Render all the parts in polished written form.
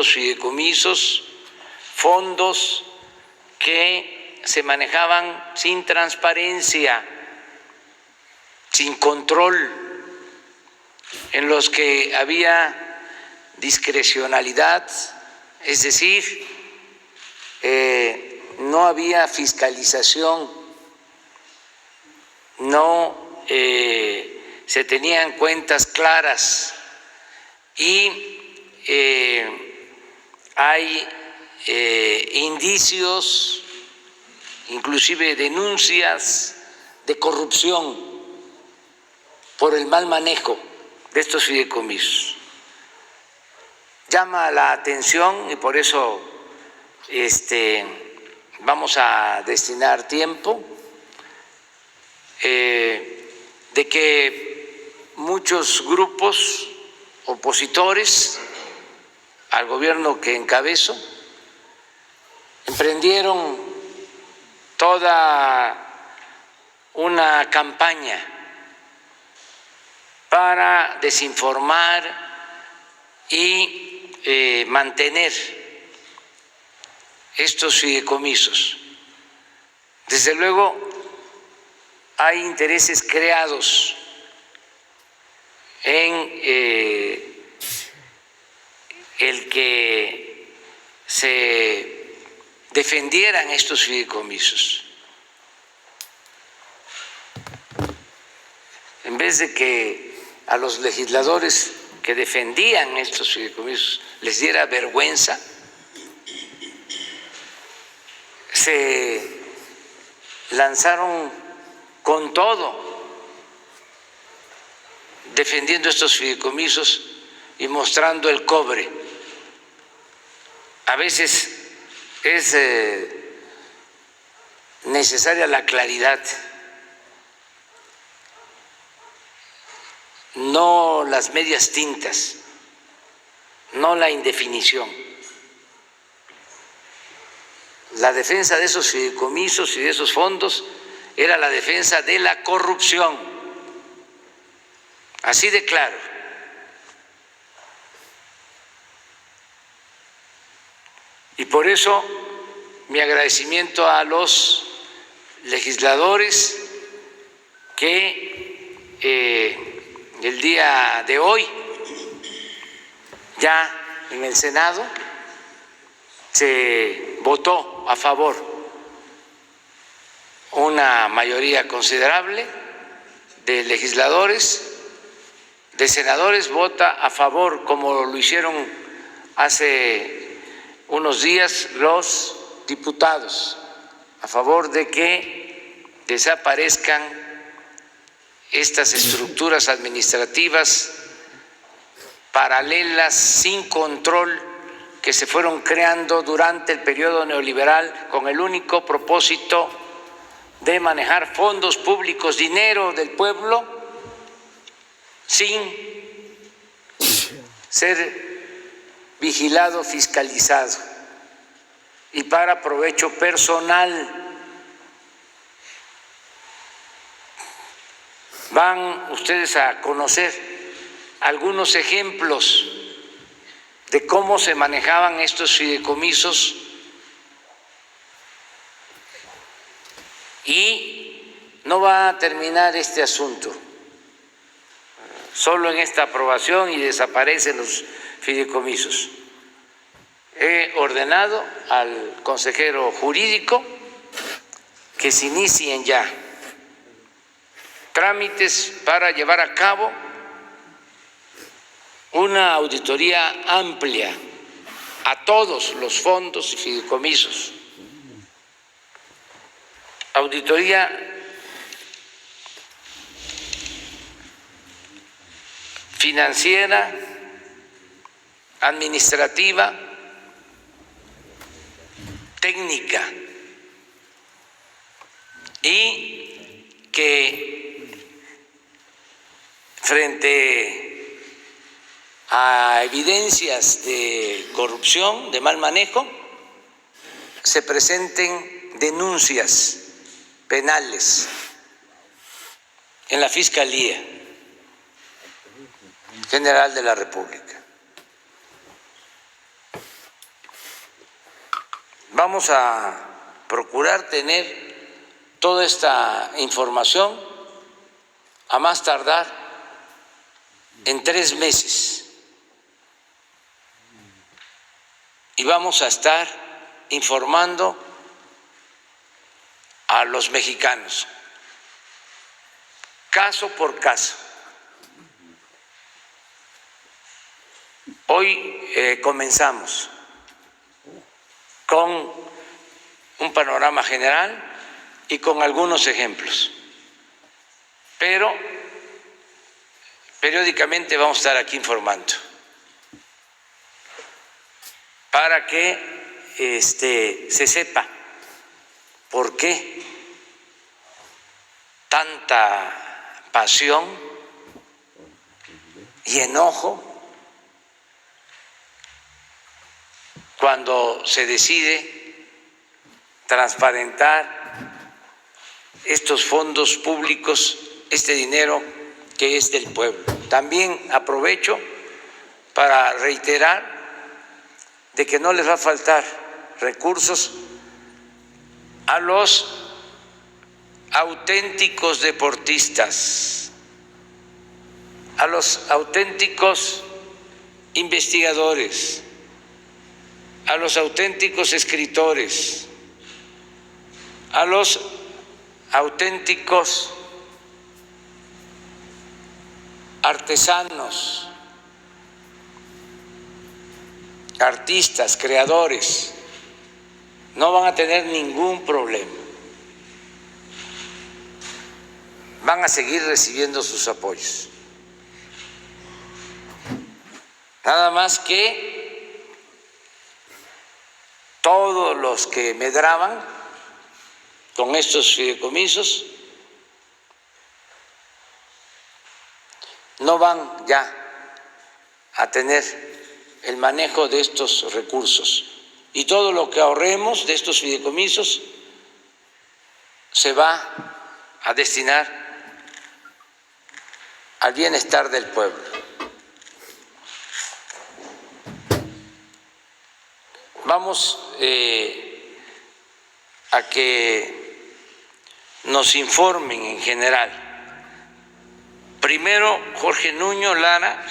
estos fideicomisos, fondos que se manejaban sin transparencia, sin control, en los que había discrecionalidad, es decir, no había fiscalización, no se tenían cuentas claras y hay indicios, inclusive denuncias de corrupción por el mal manejo de estos fideicomisos. Llama la atención y por eso vamos a destinar tiempo de que muchos grupos opositores al gobierno que encabezo emprendieron toda una campaña para desinformar y mantener estos fideicomisos. Desde luego hay intereses creados en el que se defendieran estos fideicomisos. En vez de que a los legisladores que defendían estos fideicomisos les diera vergüenza, se lanzaron con todo defendiendo estos fideicomisos y mostrando el cobre. A veces es necesaria la claridad, no las medias tintas, no la indefinición. La defensa de esos fideicomisos y de esos fondos era la defensa de la corrupción, así de claro. Y por eso mi agradecimiento a los legisladores que el día de hoy ya en el Senado se votó a favor una mayoría considerable de legisladores, de senadores, vota a favor, como lo hicieron hace unos días los diputados, a favor de que desaparezcan estas estructuras administrativas paralelas, sin control, que se fueron creando durante el periodo neoliberal con el único propósito de manejar fondos públicos, dinero del pueblo, sin ser vigilado, fiscalizado y para provecho personal. Van ustedes a conocer algunos ejemplos de cómo se manejaban estos fideicomisos y no va a terminar este asunto solo en esta aprobación y desaparecen los fideicomisos. He ordenado al consejero jurídico que se inicien ya trámites para llevar a cabo una auditoría amplia a todos los fondos y fideicomisos, auditoría financiera, administrativa, técnica, y que frente a evidencias de corrupción, de mal manejo, se presenten denuncias penales en la Fiscalía General de la República. Vamos a procurar tener toda esta información a más tardar en 3 meses y vamos a estar informando a los mexicanos caso por caso. Hoy comenzamos con un panorama general y con algunos ejemplos, pero periódicamente vamos a estar aquí informando para que se sepa por qué tanta pasión y enojo cuando se decide transparentar estos fondos públicos, este dinero que es del pueblo. También aprovecho para reiterar de que no les va a faltar recursos a los auténticos deportistas, a los auténticos investigadores, a los auténticos escritores, a los auténticos artesanos, artistas, creadores. No van a tener ningún problema. Van a seguir recibiendo sus apoyos. Nada más que todos los que medraban con estos fideicomisos no van ya a tener el manejo de estos recursos, y todo lo que ahorremos de estos fideicomisos se va a destinar al bienestar del pueblo. Vamos a que nos informen en general. Primero, Jorge Nuño Lara,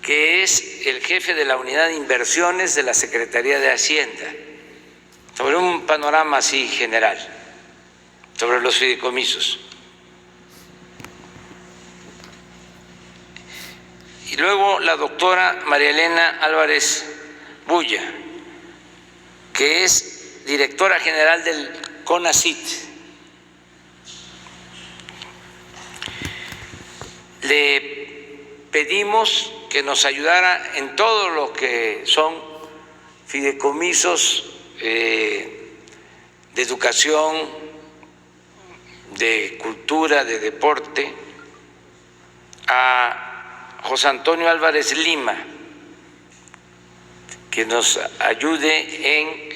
que es el jefe de la Unidad de Inversiones de la Secretaría de Hacienda, sobre un panorama así general, sobre los fideicomisos. Y luego la doctora María Elena Álvarez Bulla, que es directora general del CONACYT. Le pedimos que nos ayudara en todo lo que son fideicomisos de educación, de cultura, de deporte, a José Antonio Álvarez Lima, que nos ayude en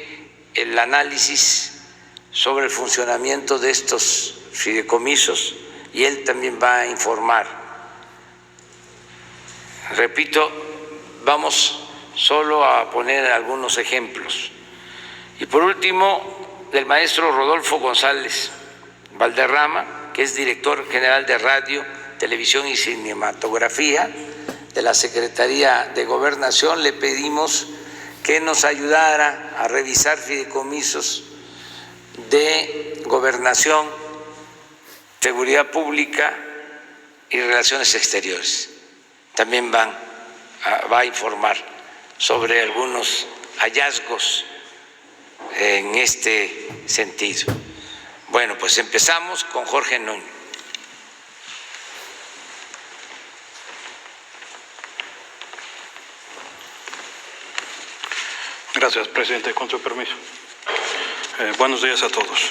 el análisis sobre el funcionamiento de estos fideicomisos, y él también va a informar. Repito, vamos solo a poner algunos ejemplos. Y por último, del maestro Rodolfo González Valderrama, que es director general de Radio, Televisión y Cinematografía de la Secretaría de Gobernación. Le pedimos que nos ayudara a revisar fideicomisos de Gobernación, Seguridad Pública y Relaciones Exteriores. También va a informar sobre algunos hallazgos en este sentido. Bueno, pues empezamos con Jorge Nuño. Gracias, presidente. Con su permiso. Buenos días a todos.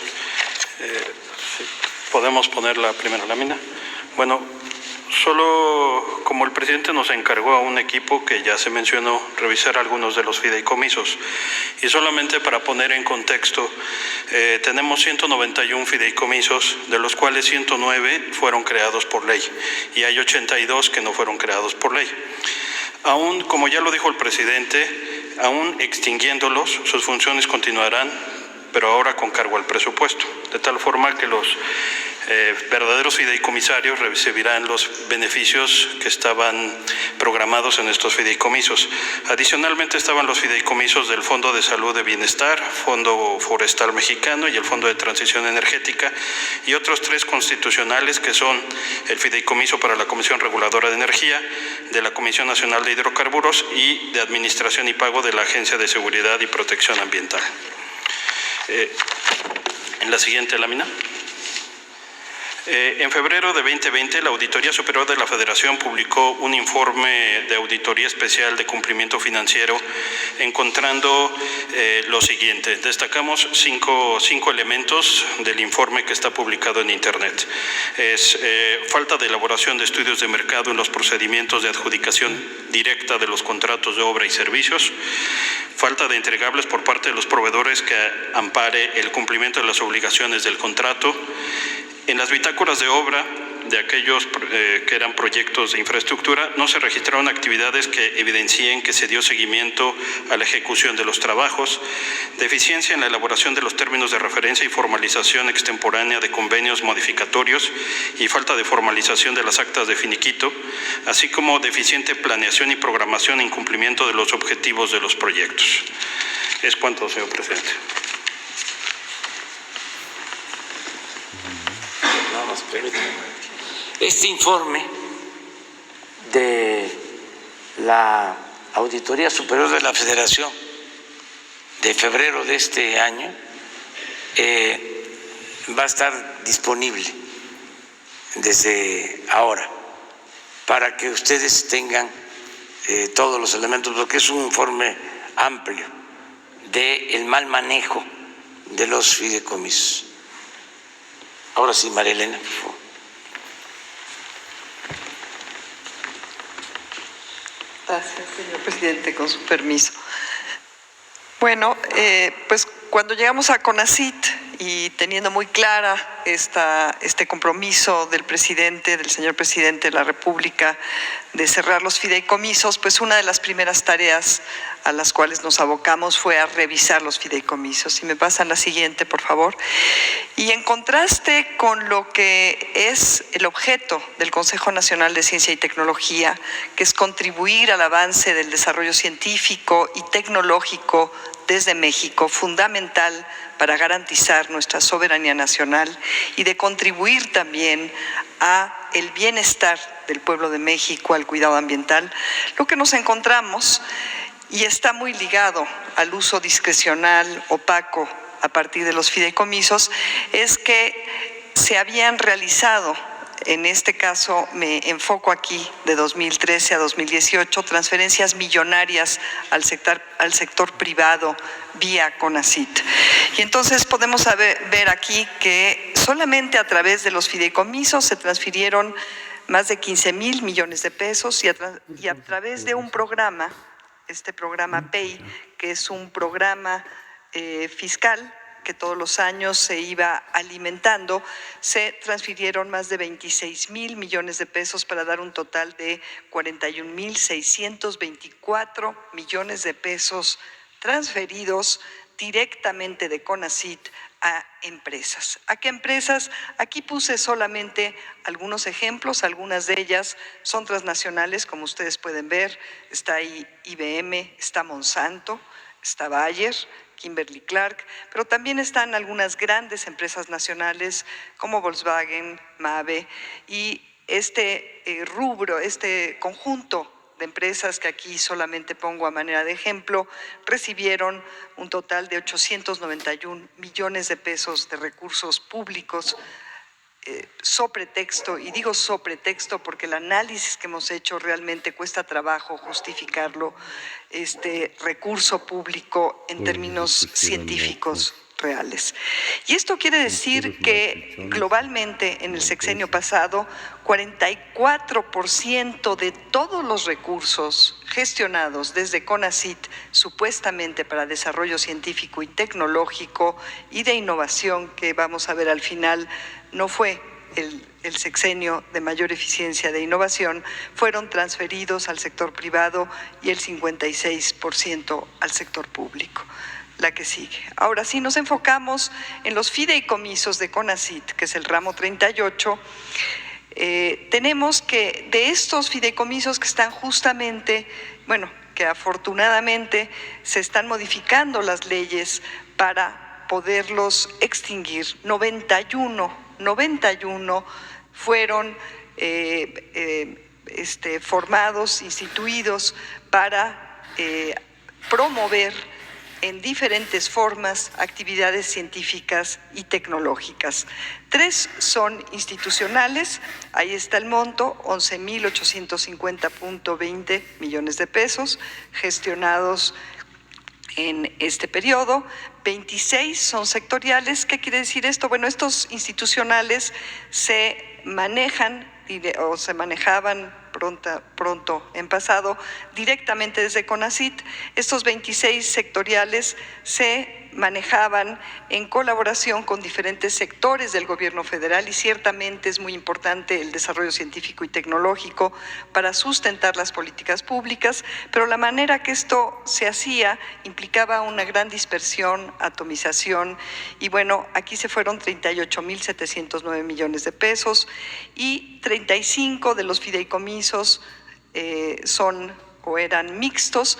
¿Podemos poner la primera lámina? Bueno, solo como el presidente nos encargó a un equipo que ya se mencionó revisar algunos de los fideicomisos, y solamente para poner en contexto, tenemos 191 fideicomisos, de los cuales 109 fueron creados por ley y hay 82 que no fueron creados por ley. Aún, como ya lo dijo el presidente, aún extinguiéndolos, sus funciones continuarán, pero ahora con cargo al presupuesto, de tal forma que los verdaderos fideicomisarios recibirán los beneficios que estaban programados en estos fideicomisos. Adicionalmente estaban los fideicomisos del Fondo de Salud de Bienestar, Fondo Forestal Mexicano y el Fondo de Transición Energética, y otros 3 constitucionales que son el fideicomiso para la Comisión Reguladora de Energía, de la Comisión Nacional de Hidrocarburos y de Administración y Pago de la Agencia de Seguridad y Protección Ambiental. En la siguiente lámina. En febrero de 2020, la Auditoría Superior de la Federación publicó un informe de auditoría especial de cumplimiento financiero, encontrando lo siguiente. Destacamos cinco elementos del informe que está publicado en Internet. Es falta de elaboración de estudios de mercado en los procedimientos de adjudicación directa de los contratos de obra y servicios, falta de entregables por parte de los proveedores que ampare el cumplimiento de las obligaciones del contrato. En las bitácoras de obra de aquellos que eran proyectos de infraestructura no se registraron actividades que evidencien que se dio seguimiento a la ejecución de los trabajos, deficiencia en la elaboración de los términos de referencia y formalización extemporánea de convenios modificatorios y falta de formalización de las actas de finiquito, así como deficiente planeación y programación e incumplimiento de los objetivos de los proyectos. Es cuanto, señor presidente. Este informe de la Auditoría Superior de la Federación de febrero de este año va a estar disponible desde ahora para que ustedes tengan todos los elementos, porque es un informe amplio del mal manejo de los fideicomisos. Ahora sí, María Elena, por favor. Gracias, señor presidente, con su permiso. Bueno, pues cuando llegamos a CONACYT y teniendo muy clara este compromiso del señor presidente de la República de cerrar los fideicomisos, pues una de las primeras tareas a las cuales nos abocamos fue a revisar los fideicomisos. Si me pasan la siguiente, por favor. Y en contraste con lo que es el objeto del Consejo Nacional de Ciencia y Tecnología, que es contribuir al avance del desarrollo científico y tecnológico desde México, fundamental para garantizar nuestra soberanía nacional y de contribuir también a el bienestar del pueblo de México, al cuidado ambiental, lo que nos encontramos, y está muy ligado al uso discrecional, opaco, a partir de los fideicomisos, es que se habían realizado, en este caso me enfoco aquí, de 2013 a 2018, transferencias millonarias al sector privado vía CONACYT. Y entonces podemos ver aquí que solamente a través de los fideicomisos se transfirieron más de 15,000 millones de pesos y a través de un programa, este programa PEI, que es un programa fiscal que todos los años se iba alimentando, se transfirieron más de 26,000 millones de pesos para dar un total de 41,624 millones de pesos transferidos directamente de CONACYT a empresas. ¿A qué empresas? Aquí puse solamente algunos ejemplos, algunas de ellas son transnacionales, como ustedes pueden ver, está ahí IBM, está Monsanto, está Bayer, Kimberly-Clark, pero también están algunas grandes empresas nacionales como Volkswagen, Mabe, y este rubro, este conjunto de empresas que aquí solamente pongo a manera de ejemplo, recibieron un total de 891 millones de pesos de recursos públicos sobre texto, y digo sobre texto porque el análisis que hemos hecho realmente cuesta trabajo justificarlo, este recurso público en términos científicos reales. Y esto quiere decir que globalmente en el sexenio pasado, 44% de todos los recursos gestionados desde CONACYT, supuestamente para desarrollo científico y tecnológico y de innovación, que vamos a ver al final, no fue el sexenio de mayor eficiencia de innovación, fueron transferidos al sector privado y el 56% al sector público. La que sigue. Ahora, si nos enfocamos en los fideicomisos de CONACYT, que es el ramo 38, tenemos que de estos fideicomisos que están justamente, bueno, que afortunadamente se están modificando las leyes para poderlos extinguir, 91 fueron formados, instituidos para promover en diferentes formas actividades científicas y tecnológicas. 3 son institucionales, ahí está el monto, 11.850.20 millones de pesos gestionados en este periodo. 26 son sectoriales. ¿Qué quiere decir esto? Bueno, estos institucionales se manejan o se manejaban pronto en pasado directamente desde CONACYT. Estos 26 sectoriales se manejaban en colaboración con diferentes sectores del gobierno federal y ciertamente es muy importante el desarrollo científico y tecnológico para sustentar las políticas públicas, pero la manera que esto se hacía implicaba una gran dispersión, atomización y bueno, aquí se fueron 38.709 millones de pesos y 35 de los fideicomisos son o eran mixtos,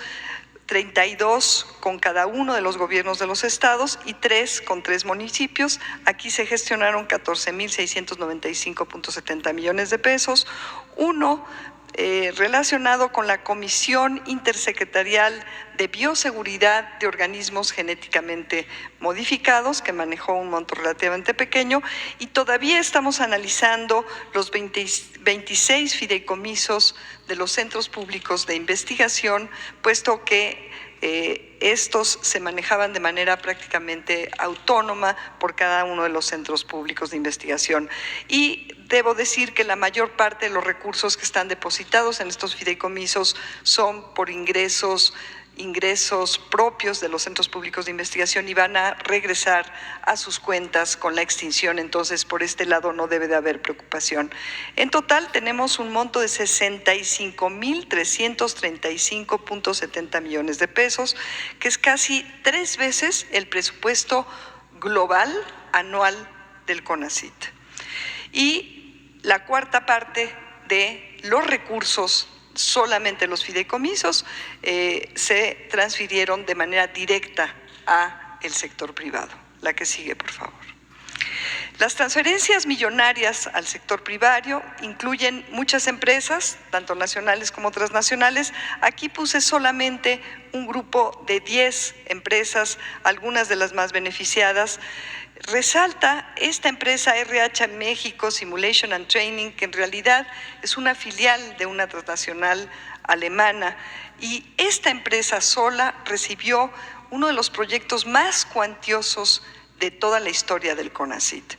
32 con cada uno de los gobiernos de los estados y 3 con 3 municipios. Aquí se gestionaron 14.695.70 millones de pesos. Uno relacionado con la Comisión Intersecretarial de Bioseguridad de Organismos Genéticamente Modificados, que manejó un monto relativamente pequeño, y todavía estamos analizando los 26 fideicomisos de los centros públicos de investigación, puesto que estos se manejaban de manera prácticamente autónoma por cada uno de los centros públicos de investigación. Y debo decir que la mayor parte de los recursos que están depositados en estos fideicomisos son por ingresos propios de los centros públicos de investigación y van a regresar a sus cuentas con la extinción, entonces por este lado no debe de haber preocupación. En total tenemos un monto de 65.335.70 millones de pesos, que es casi 3 veces el presupuesto global anual del CONACYT. Y la cuarta parte de los recursos, solamente los fideicomisos, se transfirieron de manera directa a el sector privado. La que sigue, por favor. Las transferencias millonarias al sector privado incluyen muchas empresas, tanto nacionales como transnacionales. Aquí puse solamente un grupo de 10 empresas, algunas de las más beneficiadas. Resalta esta empresa RH México Simulation and Training, que en realidad es una filial de una transnacional alemana, y esta empresa sola recibió uno de los proyectos más cuantiosos de toda la historia del CONACYT,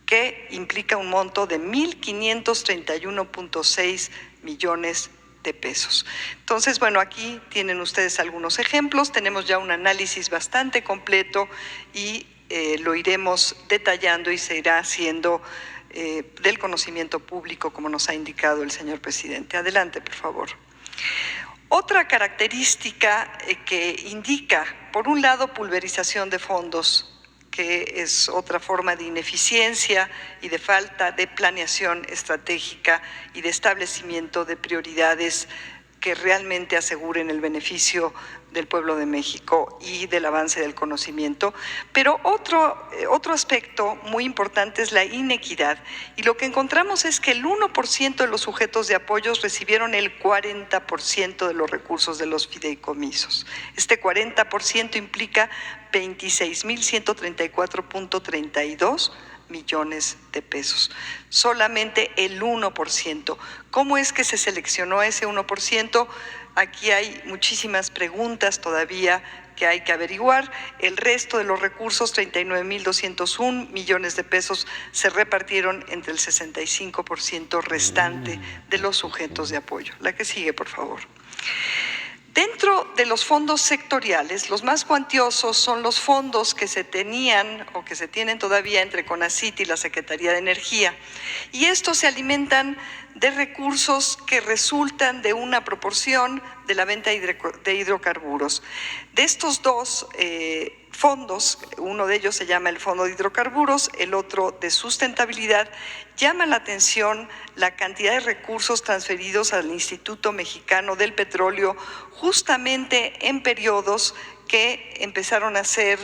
que implica un monto de 1.531.6 millones de pesos. Entonces, bueno, aquí tienen ustedes algunos ejemplos, tenemos ya un análisis bastante completo y lo iremos detallando y se irá haciendo del conocimiento público, como nos ha indicado el señor presidente. Adelante, por favor. Otra característica que indica, por un lado, pulverización de fondos, que es otra forma de ineficiencia y de falta de planeación estratégica y de establecimiento de prioridades que realmente aseguren el beneficio del pueblo de México y del avance del conocimiento. Pero otro aspecto muy importante es la inequidad. Y lo que encontramos es que el 1% de los sujetos de apoyos recibieron el 40% de los recursos de los fideicomisos. Este 40% implica 26.134.32 millones de pesos. Solamente el 1%. ¿Cómo es que se seleccionó ese 1%? Aquí hay muchísimas preguntas todavía que hay que averiguar. El resto de los recursos, 39.201 millones de pesos, se repartieron entre el 65% restante de los sujetos de apoyo. La que sigue, por favor. Dentro de los fondos sectoriales, los más cuantiosos son los fondos que se tenían o que se tienen todavía entre CONACYT y la Secretaría de Energía. Y estos se alimentan de recursos que resultan de una proporción de la venta de hidrocarburos. De estos dos fondos, uno de ellos se llama el Fondo de Hidrocarburos, el otro de Sustentabilidad, llama la atención la cantidad de recursos transferidos al Instituto Mexicano del Petróleo justamente en periodos que empezaron a ser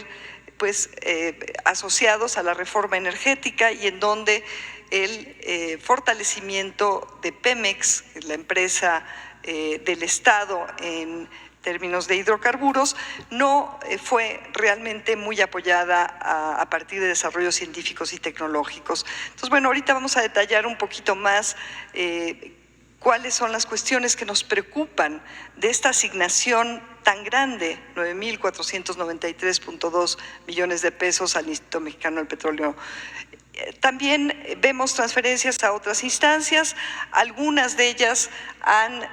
asociados a la reforma energética y en donde el fortalecimiento de Pemex, la empresa del Estado en términos de hidrocarburos, no fue realmente muy apoyada a partir de desarrollos científicos y tecnológicos. Entonces, bueno, ahorita vamos a detallar un poquito más cuáles son las cuestiones que nos preocupan de esta asignación tan grande, 9,493.2 millones de pesos al Instituto Mexicano del Petróleo. También vemos transferencias a otras instancias, algunas de ellas han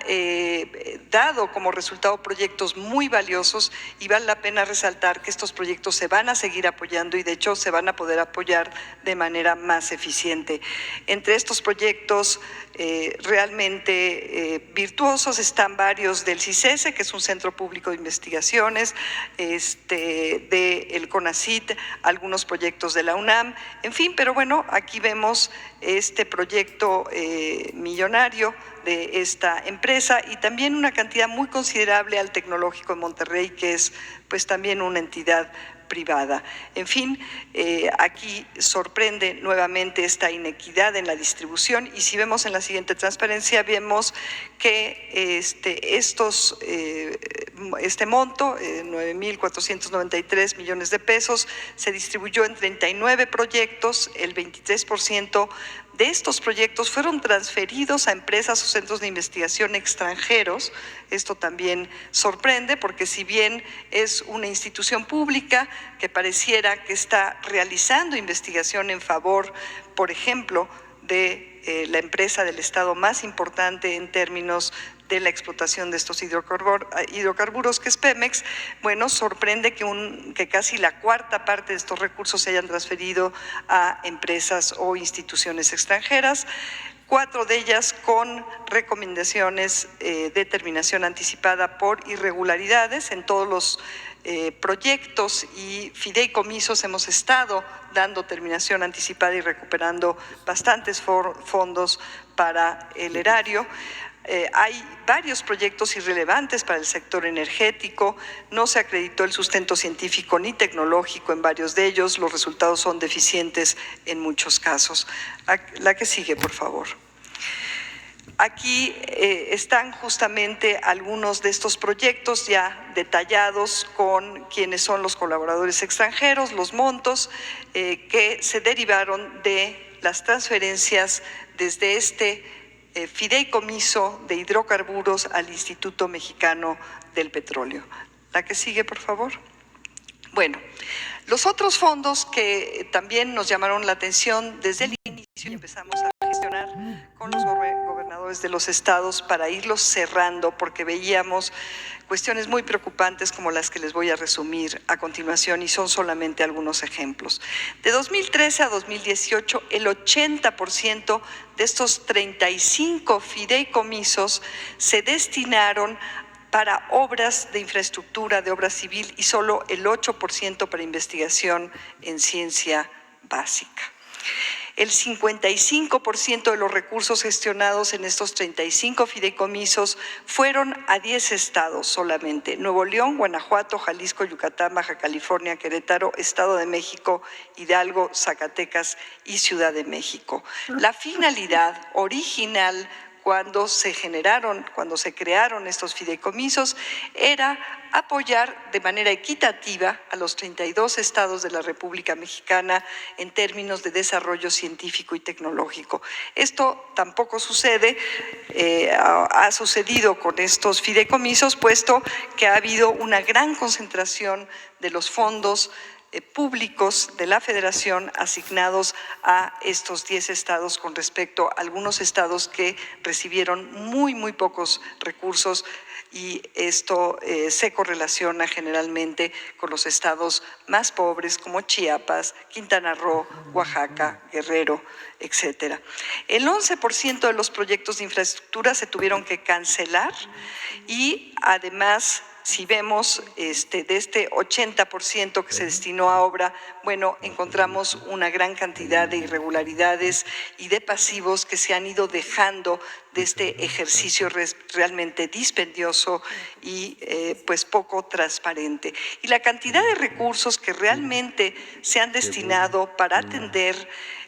dado como resultado proyectos muy valiosos y vale la pena resaltar que estos proyectos se van a seguir apoyando y de hecho se van a poder apoyar de manera más eficiente. Entre estos proyectos realmente virtuosos están varios del CICESE, que es un centro público de investigaciones, del CONACYT, algunos proyectos de la UNAM, en fin, pero bueno, aquí vemos este proyecto millonario de esta empresa y también una cantidad muy considerable al Tecnológico de Monterrey, que es pues también una entidad privada. En fin, aquí sorprende nuevamente esta inequidad en la distribución y si vemos en la siguiente transparencia, vemos que este monto, 9,493 millones de pesos, se distribuyó en 39 proyectos, el 23% de estos proyectos fueron transferidos a empresas o centros de investigación extranjeros. Esto también sorprende porque si bien es una institución pública que pareciera que está realizando investigación en favor, por ejemplo, de la empresa del Estado más importante en términos de la explotación de estos hidrocarburos, que es Pemex, bueno, sorprende que casi la cuarta parte de estos recursos se hayan transferido a empresas o instituciones extranjeras, 4 de ellas con recomendaciones de terminación anticipada por irregularidades. En todos los proyectos y fideicomisos hemos estado dando terminación anticipada y recuperando bastantes fondos para el erario. Hay varios proyectos irrelevantes para el sector energético, no se acreditó el sustento científico ni tecnológico en varios de ellos, los resultados son deficientes en muchos casos. La que sigue, por favor. Aquí están justamente algunos de estos proyectos ya detallados con quienes son los colaboradores extranjeros, los montos que se derivaron de las transferencias desde este fideicomiso de hidrocarburos al Instituto Mexicano del Petróleo. La que sigue, por favor. Bueno, los otros fondos que también nos llamaron la atención desde el inicio y empezamos a gestionar con los gobernadores de los estados para irlos cerrando porque veíamos cuestiones muy preocupantes como las que les voy a resumir a continuación y son solamente algunos ejemplos. De 2013 a 2018, el 80% de estos 35 fideicomisos se destinaron para obras de infraestructura, de obra civil y solo el 8% para investigación en ciencia básica. El 55% de los recursos gestionados en estos 35 fideicomisos fueron a 10 estados solamente: Nuevo León, Guanajuato, Jalisco, Yucatán, Baja California, Querétaro, Estado de México, Hidalgo, Zacatecas y Ciudad de México. La finalidad original cuando se crearon estos fideicomisos, era apoyar de manera equitativa a los 32 estados de la República Mexicana en términos de desarrollo científico y tecnológico. Esto tampoco sucede, ha sucedido con estos fideicomisos, puesto que ha habido una gran concentración de los fondos públicos de la Federación asignados a estos 10 estados con respecto a algunos estados que recibieron muy pocos recursos. y esto se correlaciona generalmente con los estados más pobres como Chiapas, Quintana Roo, Oaxaca, Guerrero, etcétera. El 11% de los proyectos de infraestructura se tuvieron que cancelar y además, si vemos de este 80% que se destinó a obra, bueno, encontramos una gran cantidad de irregularidades y de pasivos que se han ido dejando de este ejercicio realmente dispendioso y pues poco transparente. Y la cantidad de recursos que realmente se han destinado para atender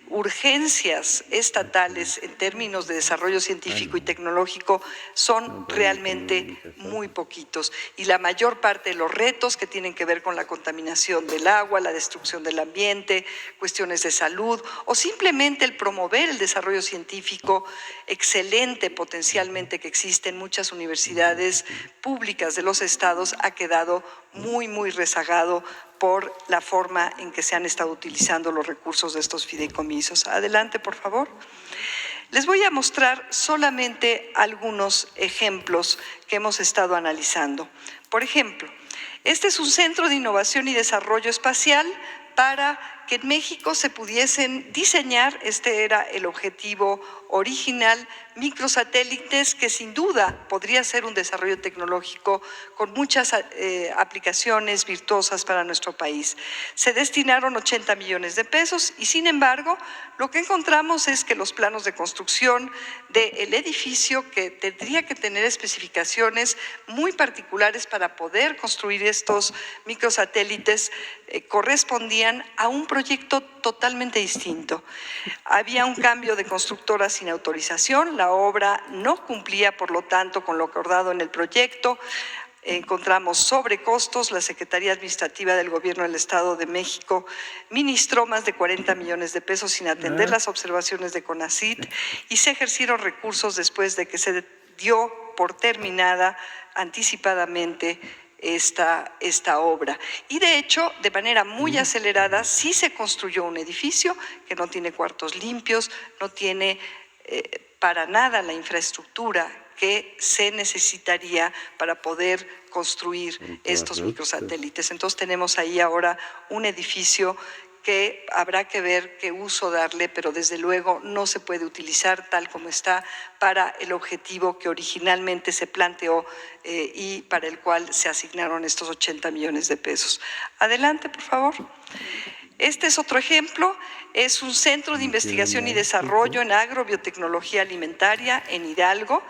urgencias estatales en términos de desarrollo científico y tecnológico son realmente muy poquitos. Y la mayor parte de los retos que tienen que ver con la contaminación del agua, la destrucción del ambiente, cuestiones de salud o simplemente el promover el desarrollo científico excelente potencialmente que existe en muchas universidades públicas de los estados ha quedado muy rezagado por la forma en que se han estado utilizando los recursos de estos fideicomisos. Adelante, por favor. Les voy a mostrar solamente algunos ejemplos que hemos estado analizando. Por ejemplo, este es un centro de innovación y desarrollo espacial para que en México se pudiesen diseñar, este era el objetivo original, microsatélites que sin duda podría ser un desarrollo tecnológico con muchas aplicaciones virtuosas para nuestro país. Se destinaron 80 millones de pesos y sin embargo lo que encontramos es que los planos de construcción del edificio, que tendría que tener especificaciones muy particulares para poder construir estos microsatélites, correspondían a un proyecto totalmente distinto. Había un cambio de constructora sin autorización, la obra no cumplía, por lo tanto, con lo acordado en el proyecto. Encontramos sobrecostos, la Secretaría Administrativa del Gobierno del Estado de México ministró más de 40 millones de pesos sin atender las observaciones de CONACYT y se ejercieron recursos después de que se dio por terminada anticipadamente esta obra. Y de hecho, de manera muy acelerada, sí se construyó un edificio que no tiene cuartos limpios, no tiene para nada la infraestructura que se necesitaría para poder construir estos microsatélites. Entonces tenemos ahí ahora un edificio que habrá que ver qué uso darle, pero desde luego no se puede utilizar tal como está para el objetivo que originalmente se planteó y para el cual se asignaron estos 80 millones de pesos. Adelante, por favor. Este es otro ejemplo, es un centro de investigación y desarrollo en agrobiotecnología alimentaria en Hidalgo.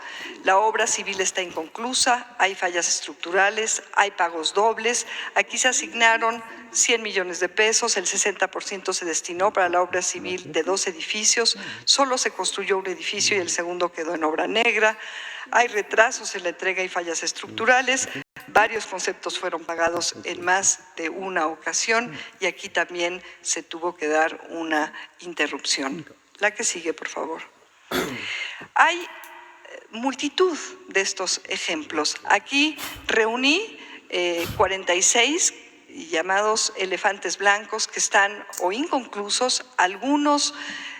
La obra civil está inconclusa, hay fallas estructurales, hay pagos dobles. Aquí se asignaron 100 millones de pesos, el 60% se destinó para la obra civil de 2 edificios, solo se construyó un edificio y el segundo quedó en obra negra. Hay retrasos en la entrega y fallas estructurales. Varios conceptos fueron pagados en más de una ocasión y aquí también se tuvo que dar una interrupción. La que sigue, por favor. Hay multitud de estos ejemplos. Aquí reuní 46 llamados elefantes blancos que están o inconclusos. Algunos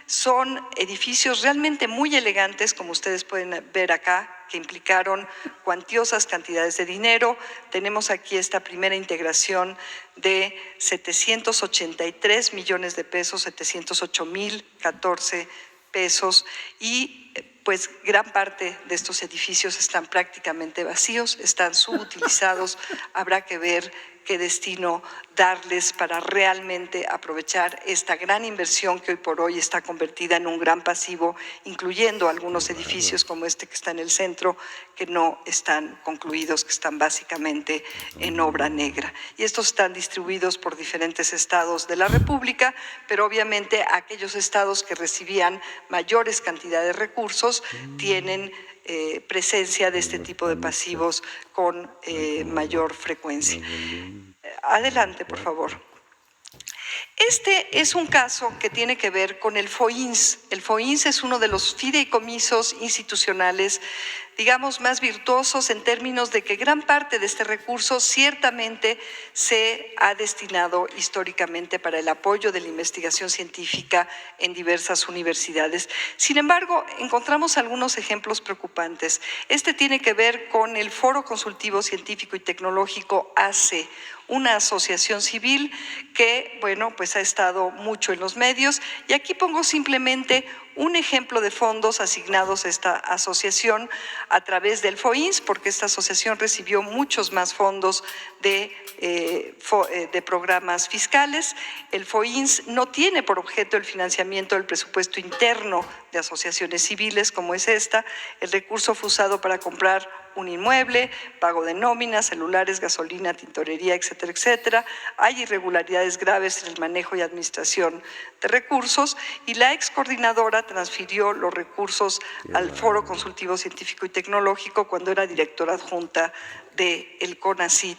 son edificios realmente muy elegantes, como ustedes pueden ver acá, que implicaron cuantiosas cantidades de dinero. Tenemos aquí esta primera integración de 783 millones de pesos, 708,014 pesos, y pues gran parte de estos edificios están prácticamente vacíos, están subutilizados. Habrá que ver qué destino darles para realmente aprovechar esta gran inversión que hoy por hoy está convertida en un gran pasivo, incluyendo algunos edificios como este que está en el centro, que no están concluidos, que están básicamente en obra negra. Y estos están distribuidos por diferentes estados de la República, pero obviamente aquellos estados que recibían mayores cantidades de recursos tienen presencia de este tipo de pasivos con mayor frecuencia. Adelante, por favor. Este es un caso que tiene que ver con el FOINS. El FOINS es uno de los fideicomisos institucionales, digamos, más virtuosos en términos de que gran parte de este recurso ciertamente se ha destinado históricamente para el apoyo de la investigación científica en diversas universidades. Sin embargo, encontramos algunos ejemplos preocupantes. Este tiene que ver con el Foro Consultivo Científico y Tecnológico AC, una asociación civil que, bueno, pues ha estado mucho en los medios. Y aquí pongo simplemente un ejemplo de fondos asignados a esta asociación a través del FOINS, porque esta asociación recibió muchos más fondos de programas fiscales. El FOINS no tiene por objeto el financiamiento del presupuesto interno de asociaciones civiles como es esta. El recurso fue usado para comprar un inmueble, pago de nóminas, celulares, gasolina, tintorería, etcétera, etcétera. Hay irregularidades graves en el manejo y administración de recursos y la ex coordinadora transfirió los recursos al Foro Consultivo Científico y Tecnológico cuando era directora adjunta del CONACYT.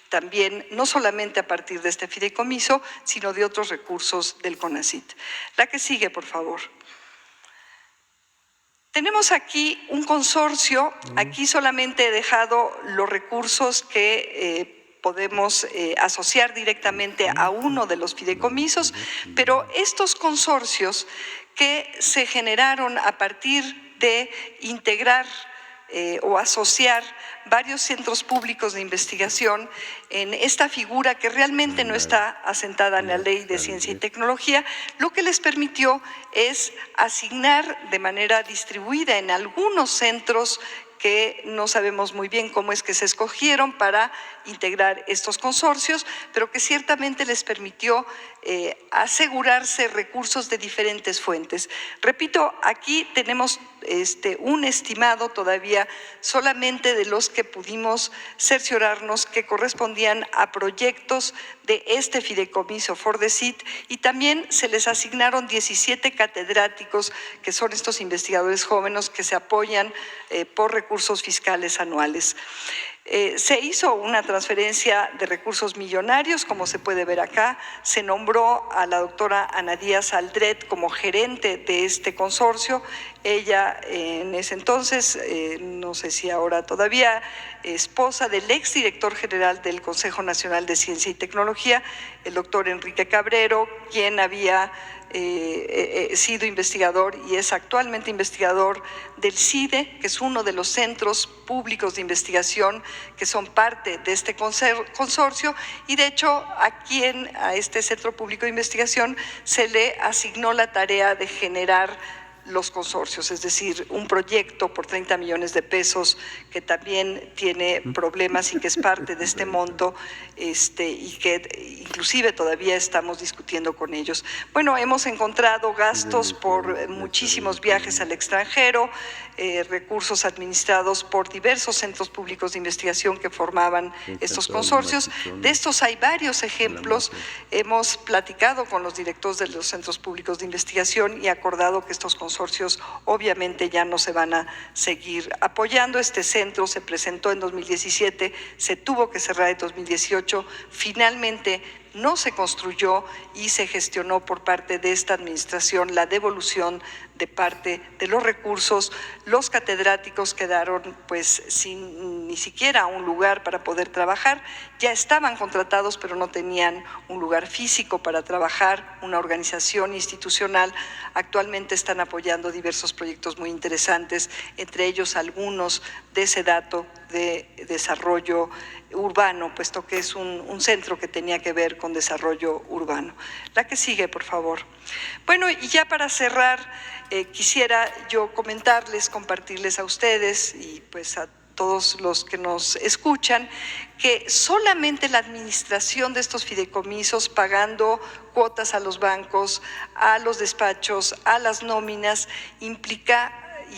También, no solamente a partir de este fideicomiso, sino de otros recursos del CONACYT. La que sigue, por favor. Tenemos aquí un consorcio, aquí solamente he dejado los recursos que podemos asociar directamente a uno de los fideicomisos, pero estos consorcios que se generaron a partir de integrar o asociar varios centros públicos de investigación en esta figura que realmente no está asentada en la Ley de Ciencia y Tecnología, lo que les permitió es asignar de manera distribuida en algunos centros que no sabemos muy bien cómo es que se escogieron para integrar estos consorcios, pero que ciertamente les permitió asegurarse recursos de diferentes fuentes. Repito, aquí tenemos un estimado todavía solamente de los que pudimos cerciorarnos que correspondían a proyectos de este fideicomiso FORDECYT y también se les asignaron 17 catedráticos que son estos investigadores jóvenes que se apoyan por recursos fiscales anuales. Se hizo una transferencia de recursos millonarios, como se puede ver acá. Se nombró a la doctora Ana Díaz Aldret como gerente de este consorcio. Ella en ese entonces, no sé si ahora todavía, esposa del exdirector general del Consejo Nacional de Ciencia y Tecnología, el doctor Enrique Cabrero, quien había sido investigador y es actualmente investigador del CIDE, que es uno de los centros públicos de investigación que son parte de este consorcio, y de hecho a este centro público de investigación se le asignó la tarea de generar los consorcios, es decir, un proyecto por 30 millones de pesos que también tiene problemas y que es parte de este monto y que inclusive todavía estamos discutiendo con ellos. Bueno, hemos encontrado gastos por muchísimos viajes al extranjero, recursos administrados por diversos centros públicos de investigación que formaban estos consorcios. De estos hay varios ejemplos. Hemos platicado con los directores de los centros públicos de investigación y acordado que estos consorcios obviamente ya no se van a seguir apoyando. Este centro se presentó en 2017, se tuvo que cerrar en 2018, finalmente no se construyó y se gestionó por parte de esta administración la devolución de parte de los recursos. Los catedráticos quedaron pues sin ni siquiera un lugar para poder trabajar, ya estaban contratados pero no tenían un lugar físico para trabajar, una organización institucional. Actualmente están apoyando diversos proyectos muy interesantes, entre ellos algunos de SEDATO de desarrollo urbano, puesto que es un centro que tenía que ver con desarrollo urbano. La que sigue, por favor. Bueno, y ya para cerrar, quisiera yo comentarles, compartirles a ustedes y pues a todos los que nos escuchan, que solamente la administración de estos fideicomisos, pagando cuotas a los bancos, a los despachos, a las nóminas,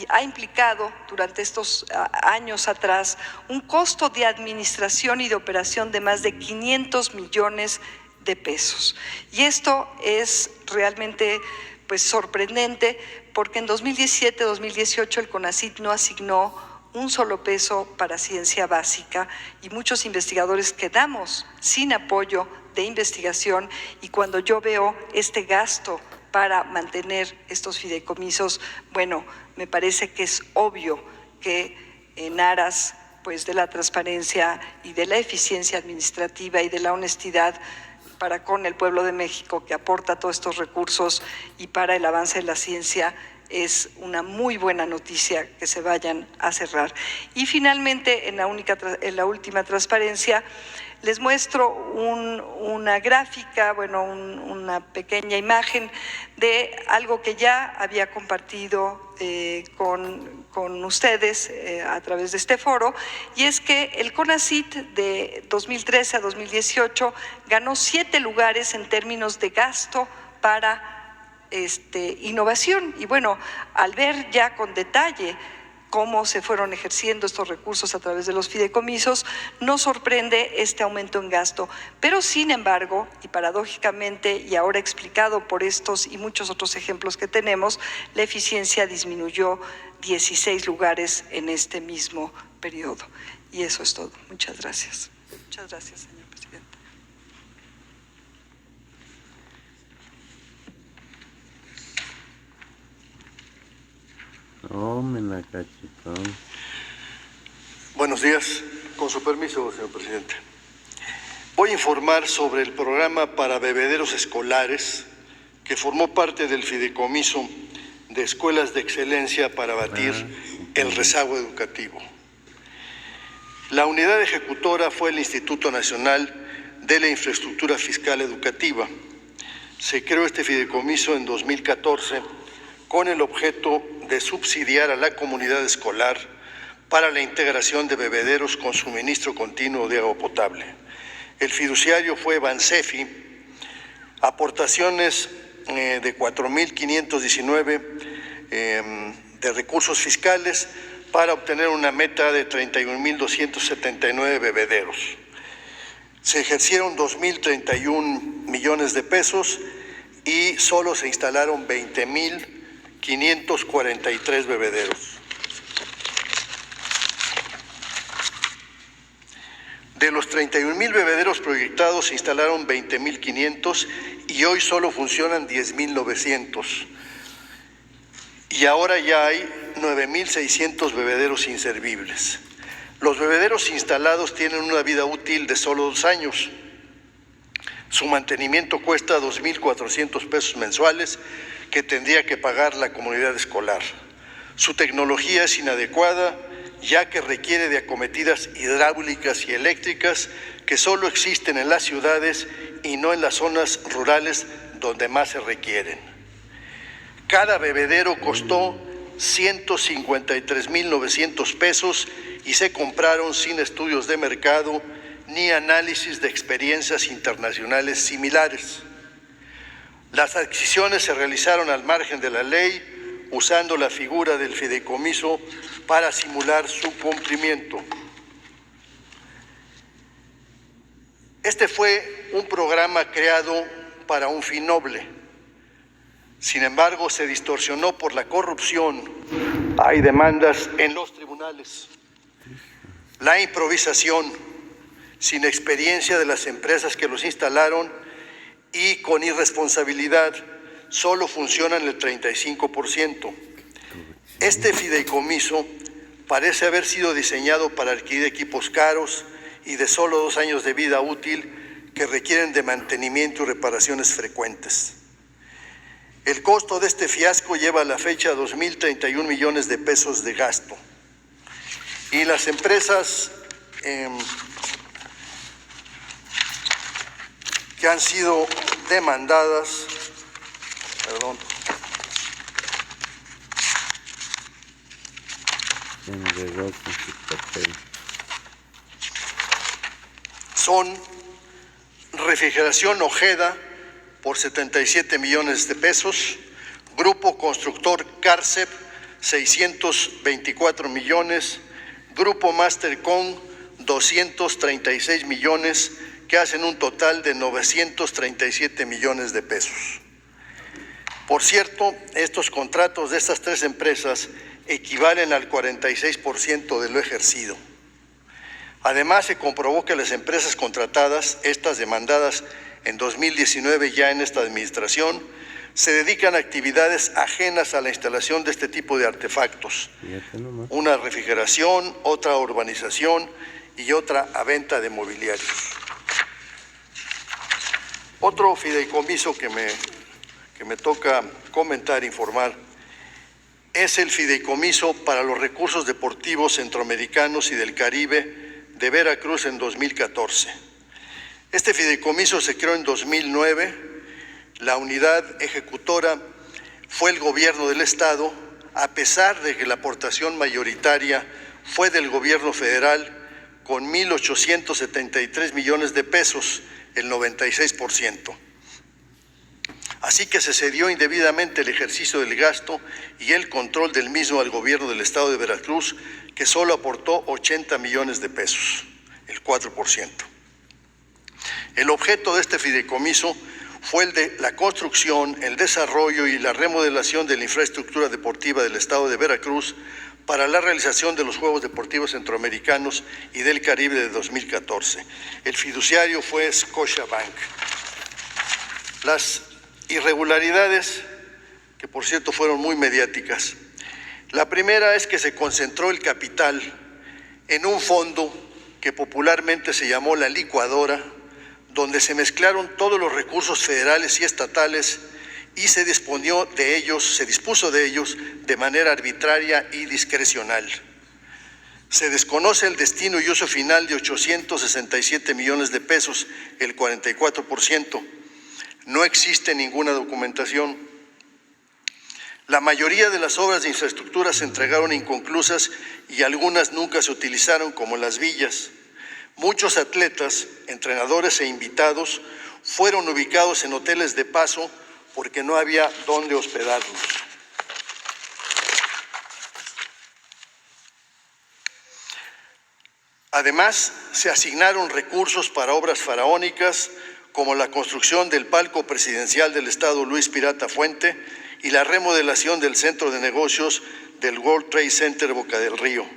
ha implicado durante estos años atrás un costo de administración y de operación de más de 500 millones de pesos. Y esto es realmente pues sorprendente porque en 2017-2018 el CONACYT no asignó un solo peso para ciencia básica y muchos investigadores quedamos sin apoyo de investigación, y cuando yo veo este gasto para mantener estos fideicomisos, bueno, me parece que es obvio que en aras pues de la transparencia y de la eficiencia administrativa y de la honestidad para con el pueblo de México, que aporta todos estos recursos, y para el avance de la ciencia, es una muy buena noticia que se vayan a cerrar. Y finalmente, en la última transparencia, les muestro una gráfica, bueno, una pequeña imagen de algo que ya había compartido con ustedes a través de este foro, y es que el CONACYT de 2013 a 2018 ganó 7 lugares en términos de gasto para innovación. Y bueno, al ver ya con detalle cómo se fueron ejerciendo estos recursos a través de los fideicomisos, nos sorprende este aumento en gasto. Pero sin embargo, y paradójicamente, y ahora explicado por estos y muchos otros ejemplos que tenemos, la eficiencia disminuyó 16 lugares en este mismo periodo. Y eso es todo. Muchas gracias. Muchas gracias, señor presidente. Buenos días. Con su permiso, señor presidente. Voy a informar sobre el programa para bebederos escolares que formó parte del fideicomiso de escuelas de excelencia para abatir el rezago educativo. La unidad ejecutora fue el Instituto Nacional de la Infraestructura Fiscal Educativa. Se creó este fideicomiso en 2014 con el objeto de subsidiar a la comunidad escolar para la integración de bebederos con suministro continuo de agua potable. El fiduciario fue Bansefi. Aportaciones de 4.519 de recursos fiscales para obtener una meta de 31.279 bebederos. Se ejercieron 2.031 millones de pesos y solo se instalaron 20.543 bebederos. De los 31.000 bebederos proyectados, se instalaron 20.500 y hoy solo funcionan 10.900. Y ahora ya hay 9.600 bebederos inservibles. Los bebederos instalados tienen una vida útil de solo 2 años. Su mantenimiento cuesta 2.400 pesos mensuales que tendría que pagar la comunidad escolar. Su tecnología es inadecuada, ya que requiere de acometidas hidráulicas y eléctricas que solo existen en las ciudades y no en las zonas rurales donde más se requieren. Cada bebedero costó 153.900 pesos y se compraron sin estudios de mercado ni análisis de experiencias internacionales similares. Las adquisiciones se realizaron al margen de la ley, usando la figura del fideicomiso para simular su cumplimiento. Este fue un programa creado para un fin noble. Sin embargo, se distorsionó por la corrupción. Hay demandas en los tribunales. La improvisación, sin experiencia de las empresas que los instalaron y con irresponsabilidad, solo funcionan el 35%. Este fideicomiso parece haber sido diseñado para adquirir equipos caros y de solo 2 años de vida útil que requieren de mantenimiento y reparaciones frecuentes. El costo de este fiasco lleva a la fecha 2.031 millones de pesos de gasto. Y las empresas que han sido demandadas, son Refrigeración Ojeda por 77 millones de pesos, Grupo Constructor Carcep 624 millones, Grupo Mastercom 236 millones, que hacen un total de 937 millones de pesos. Por cierto, estos contratos de estas 3 empresas equivalen al 46% de lo ejercido. Además, se comprobó que las empresas contratadas, estas demandadas en 2019 ya en esta administración, se dedican a actividades ajenas a la instalación de este tipo de artefactos. Una refrigeración, otra a urbanización y otra a venta de mobiliarios. Otro fideicomiso que me toca comentar, informar, es el fideicomiso para los recursos deportivos centroamericanos y del Caribe de Veracruz en 2014. Este fideicomiso se creó en 2009. La unidad ejecutora fue el gobierno del Estado, a pesar de que la aportación mayoritaria fue del gobierno federal con 1,873 millones de pesos, el 96%. Así que se cedió indebidamente el ejercicio del gasto y el control del mismo al gobierno del Estado de Veracruz, que solo aportó 80 millones de pesos, el 4%. El objeto de este fideicomiso fue el de la construcción, el desarrollo y la remodelación de la infraestructura deportiva del Estado de Veracruz para la realización de los Juegos Deportivos Centroamericanos y del Caribe de 2014. El fiduciario fue Scotiabank. Las irregularidades, que por cierto fueron muy mediáticas. La primera es que se concentró el capital en un fondo que popularmente se llamó la licuadora, donde se mezclaron todos los recursos federales y estatales y se dispuso de ellos de manera arbitraria y discrecional. Se desconoce el destino y uso final de 867 millones de pesos, el 44%. No existe ninguna documentación. La mayoría de las obras de infraestructura se entregaron inconclusas y algunas nunca se utilizaron, como las villas. Muchos atletas, entrenadores e invitados fueron ubicados en hoteles de paso porque no había dónde hospedarlos. Además, se asignaron recursos para obras faraónicas como la construcción del palco presidencial del Estado Luis Pirata Fuente y la remodelación del centro de negocios del World Trade Center Boca del Río.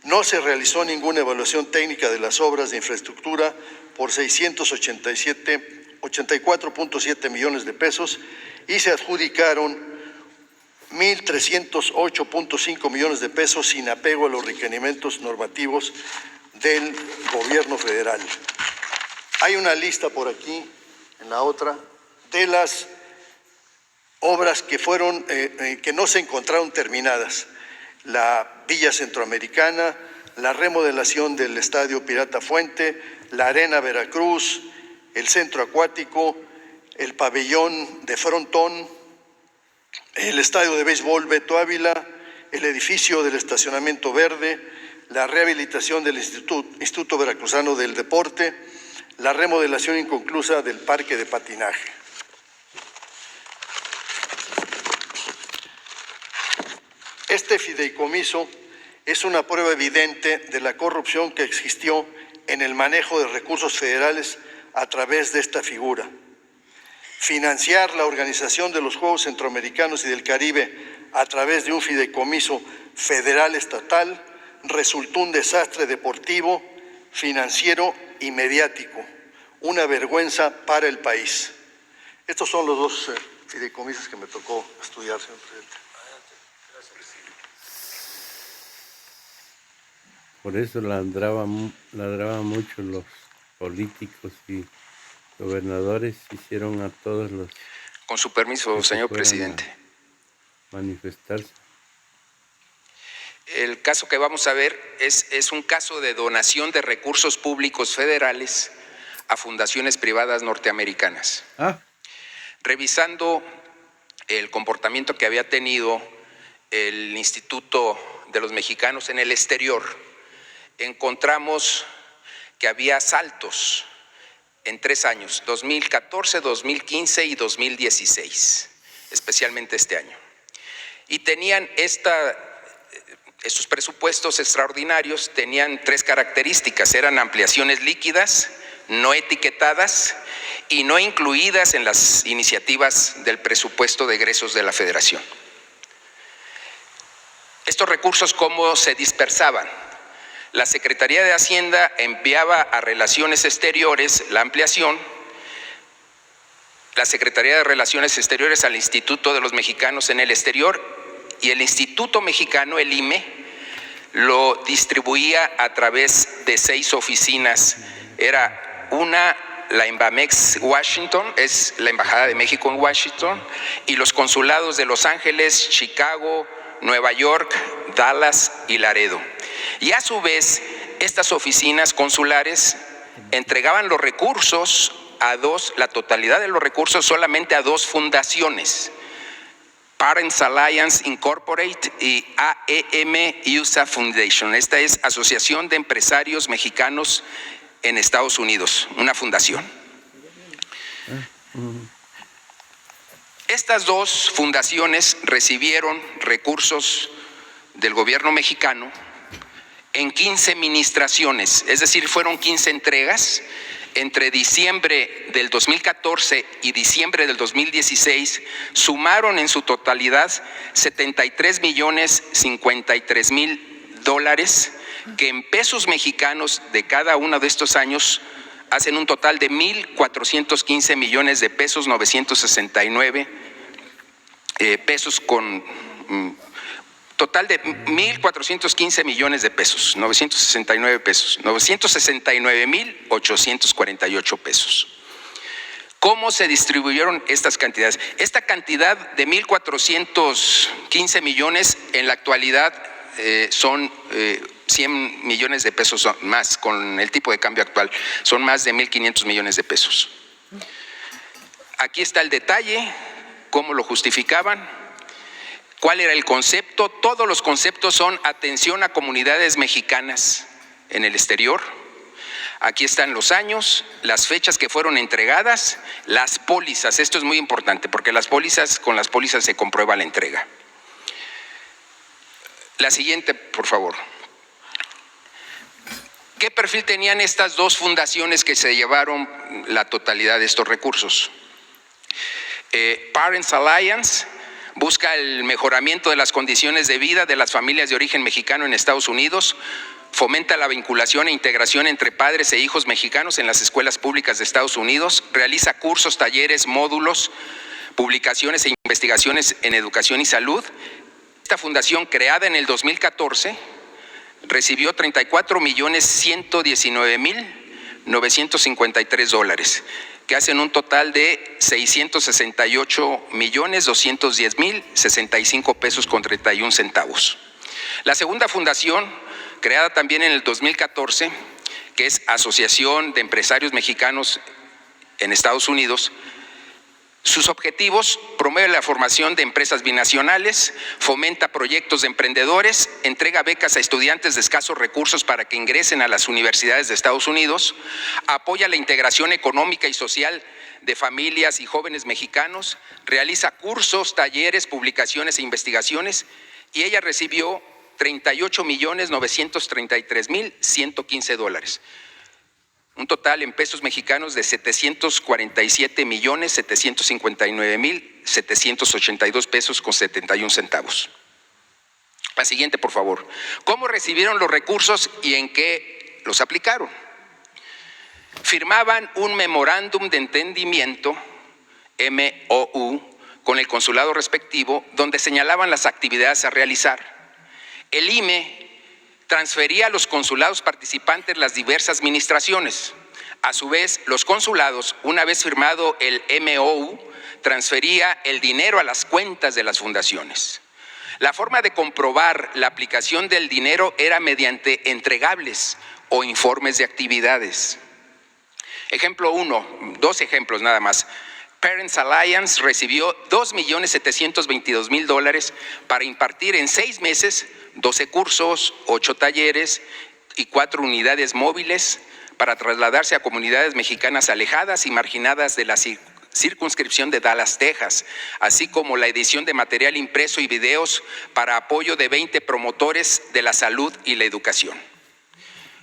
No se realizó ninguna evaluación técnica de las obras de infraestructura por 684.7 millones de pesos y se adjudicaron 1,308.5 millones de pesos sin apego a los requerimientos normativos del gobierno federal. Hay una lista por aquí, en la otra, de las obras que que no se encontraron terminadas. La Villa Centroamericana, la remodelación del Estadio Pirata Fuente, la Arena Veracruz, el Centro Acuático, el Pabellón de Frontón, el Estadio de Béisbol Beto Ávila, el edificio del Estacionamiento Verde, la rehabilitación del Instituto Veracruzano del Deporte, la remodelación inconclusa del Parque de Patinaje. Este fideicomiso es una prueba evidente de la corrupción que existió en el manejo de recursos federales a través de esta figura. Financiar la organización de los Juegos Centroamericanos y del Caribe a través de un fideicomiso federal estatal resultó un desastre deportivo, financiero y mediático, una vergüenza para el país. Estos son los dos fideicomisos que me tocó estudiar, señor presidente. Por eso ladraban mucho los políticos y gobernadores, hicieron a todos los... Con su permiso, señor presidente. Manifestarse. El caso que vamos a ver es un caso de donación de recursos públicos federales a fundaciones privadas norteamericanas. Revisando el comportamiento que había tenido el Instituto de los Mexicanos en el exterior, encontramos que había saltos en 3 años, 2014, 2015 y 2016, especialmente este año. Y tenían estos presupuestos extraordinarios tenían 3 características: eran ampliaciones líquidas, no etiquetadas y no incluidas en las iniciativas del presupuesto de egresos de la Federación. Estos recursos, ¿cómo se dispersaban? La Secretaría de Hacienda enviaba a Relaciones Exteriores la ampliación, la Secretaría de Relaciones Exteriores al Instituto de los Mexicanos en el Exterior, y el Instituto Mexicano, el IME, lo distribuía a través de 6 oficinas. Era una, la Embamex Washington, es la Embajada de México en Washington, y los consulados de Los Ángeles, Chicago, Nueva York, Dallas y Laredo. Y a su vez, estas oficinas consulares entregaban los recursos a la totalidad de los recursos solamente a 2 fundaciones, Parents Alliance Incorporated y AEM USA Foundation. Esta es Asociación de Empresarios Mexicanos en Estados Unidos, una fundación. Estas 2 fundaciones recibieron recursos del gobierno mexicano en 15 ministraciones, es decir, fueron 15 entregas. Entre diciembre del 2014 y diciembre del 2016 sumaron en su totalidad $73,053,000, que en pesos mexicanos de cada uno de estos años hacen un total de 1,415 millones de pesos, 969 pesos con total de 1,415 millones de pesos, 969 pesos, 969,848 pesos. ¿Cómo se distribuyeron estas cantidades? Esta cantidad de 1,415 millones en la actualidad son 100 millones de pesos más, con el tipo de cambio actual, son más de 1,500 millones de pesos. Aquí está el detalle, cómo lo justificaban. ¿Cuál era el concepto? Todos los conceptos son atención a comunidades mexicanas en el exterior. Aquí están los años, las fechas que fueron entregadas, las pólizas. Esto es muy importante porque con las pólizas se comprueba la entrega. La siguiente, por favor. ¿Qué perfil tenían estas 2 fundaciones que se llevaron la totalidad de estos recursos? Parents Alliance busca el mejoramiento de las condiciones de vida de las familias de origen mexicano en Estados Unidos, fomenta la vinculación e integración entre padres e hijos mexicanos en las escuelas públicas de Estados Unidos, realiza cursos, talleres, módulos, publicaciones e investigaciones en educación y salud. Esta fundación, creada en el 2014, recibió $34,119,953, que hacen un total de $668,210,065 pesos con 31 centavos. La segunda fundación, creada también en el 2014, que es Asociación de Empresarios Mexicanos en Estados Unidos, sus objetivos: promueve la formación de empresas binacionales, fomenta proyectos de emprendedores, entrega becas a estudiantes de escasos recursos para que ingresen a las universidades de Estados Unidos, apoya la integración económica y social de familias y jóvenes mexicanos, realiza cursos, talleres, publicaciones e investigaciones, y ella recibió $38,933,115. Un total en pesos mexicanos de $747,759,782 pesos con 71 centavos. La siguiente, por favor. ¿Cómo recibieron los recursos y en qué los aplicaron? Firmaban un memorándum de entendimiento, MOU, con el consulado respectivo, donde señalaban las actividades a realizar. El IME transfería a los consulados participantes las diversas administraciones. A su vez, los consulados, una vez firmado el MOU, transfería el dinero a las cuentas de las fundaciones. La forma de comprobar la aplicación del dinero era mediante entregables o informes de actividades. Ejemplo 1, 2 ejemplos nada más. Parents Alliance recibió $2,722,000 para impartir en 6 meses 12 cursos, 8 talleres y 4 unidades móviles para trasladarse a comunidades mexicanas alejadas y marginadas de la circunscripción de Dallas, Texas, así como la edición de material impreso y videos para apoyo de 20 promotores de la salud y la educación.